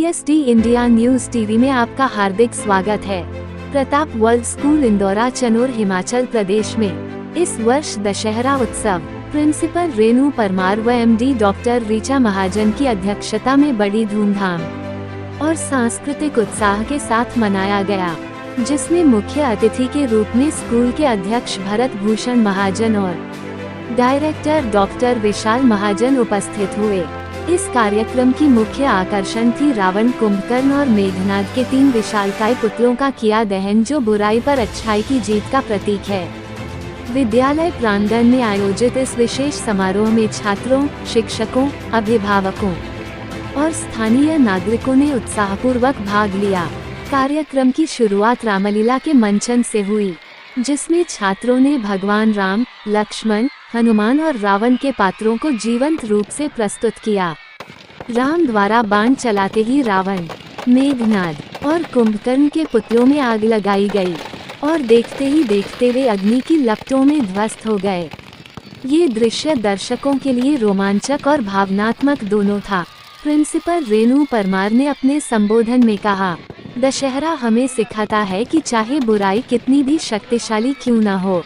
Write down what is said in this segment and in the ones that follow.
CST India news TV में आपका हार्दिक स्वागत है। प्रताप वर्ल्ड स्कूल इंदौरा चनोर हिमाचल प्रदेश में इस वर्ष दशहरा उत्सव प्रिंसिपल रेणु परमार व MD डॉक्टर ऋचा महाजन की अध्यक्षता में बड़ी धूमधाम और सांस्कृतिक उत्साह के साथ मनाया गया, जिसमें मुख्य अतिथि के रूप में स्कूल के अध्यक्ष भरत भूषण महाजन और डायरेक्टर डॉक्टर विशाल महाजन उपस्थित हुए। इस कार्यक्रम की मुख्य आकर्षण थी रावण, कुंभकर्ण और मेघनाद के 3 विशालकाय पुतलों का किया दहन, जो बुराई पर अच्छाई की जीत का प्रतीक है। विद्यालय प्रांगण में आयोजित इस विशेष समारोह में छात्रों, शिक्षकों, अभिभावकों और स्थानीय नागरिकों ने उत्साहपूर्वक भाग लिया। कार्यक्रम की शुरुआत रामलीला के मंचन से हुई, जिसमें छात्रों ने भगवान राम, लक्ष्मण, हनुमान और रावण के पात्रों को जीवंत रूप से प्रस्तुत किया। राम द्वारा बाण चलाते ही रावण, मेघनाद और कुंभकर्ण के पुतलों में आग लगाई गई और देखते ही देखते वे अग्नि की लपटों में ध्वस्त हो गए। ये दृश्य दर्शकों के लिए रोमांचक और भावनात्मक दोनों था। प्रिंसिपल रेणु परमार ने अपने संबोधन में कहा, दशहरा हमें सिखाता है कि चाहे बुराई कितनी भी शक्तिशाली क्यों न हो,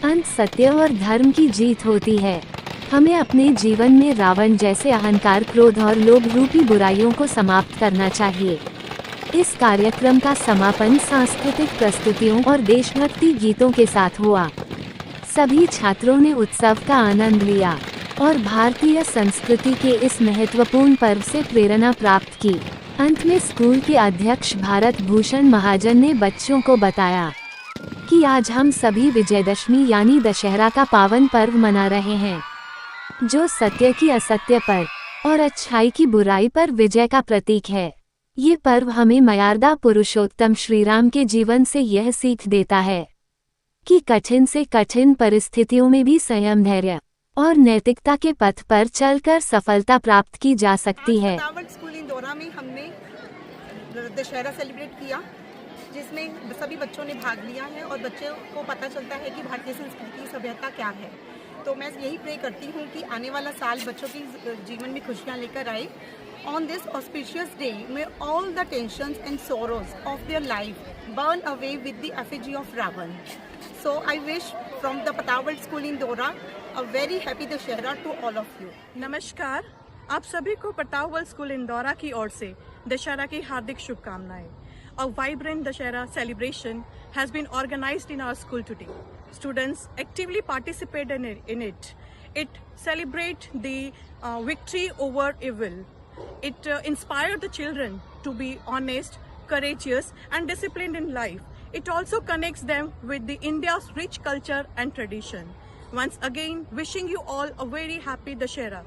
अंत सत्य और धर्म की जीत होती है। हमें अपने जीवन में रावण जैसे अहंकार, क्रोध और लोभ रूपी बुराइयों को समाप्त करना चाहिए। इस कार्यक्रम का समापन सांस्कृतिक प्रस्तुतियों और देशभक्ति गीतों के साथ हुआ। सभी छात्रों ने उत्सव का आनंद लिया और भारतीय संस्कृति के इस महत्वपूर्ण पर्व से प्रेरणा प्राप्त की। अंत में स्कूल के अध्यक्ष भरत भूषण महाजन ने बच्चों को बताया कि आज हम सभी विजयदशमी यानी दशहरा का पावन पर्व मना रहे हैं, जो सत्य की असत्य पर और अच्छाई की बुराई पर विजय का प्रतीक है। ये पर्व हमें मर्यादा पुरुषोत्तम श्री राम के जीवन से यह सीख देता है कि कठिन से कठिन परिस्थितियों में भी संयम, धैर्य और नैतिकता के पथ पर चलकर सफलता प्राप्त की जा सकती है। स्कूल इंदौरा में हमने दशहरा सेलिब्रेट किया, जिसमें सभी बच्चों ने भाग लिया है और बच्चों को पता चलता है कि भारतीय संस्कृति सभ्यता क्या है। तो मैं यही प्रे करती हूँ कि आने वाला साल बच्चों के जीवन में खुशियाँ लेकर आए। On this auspicious day, may all the tensions and sorrows of their life burn away with the effigy of Ravan. So I wish from the Pratap World School in Indora a very happy Dussehra to all of you. नमस्कार, आप सभी को Pratap world school Indora की ओर से दशहरा की हार्दिक शुभकामनाएं। A vibrant Dussehra celebration has been organized in our school today. Students actively participate in it. It celebrates the victory over evil. It inspired the children to be honest, courageous and disciplined in life. It also connects them with the India's rich culture and tradition. Once again, wishing you all a very happy Dussehra.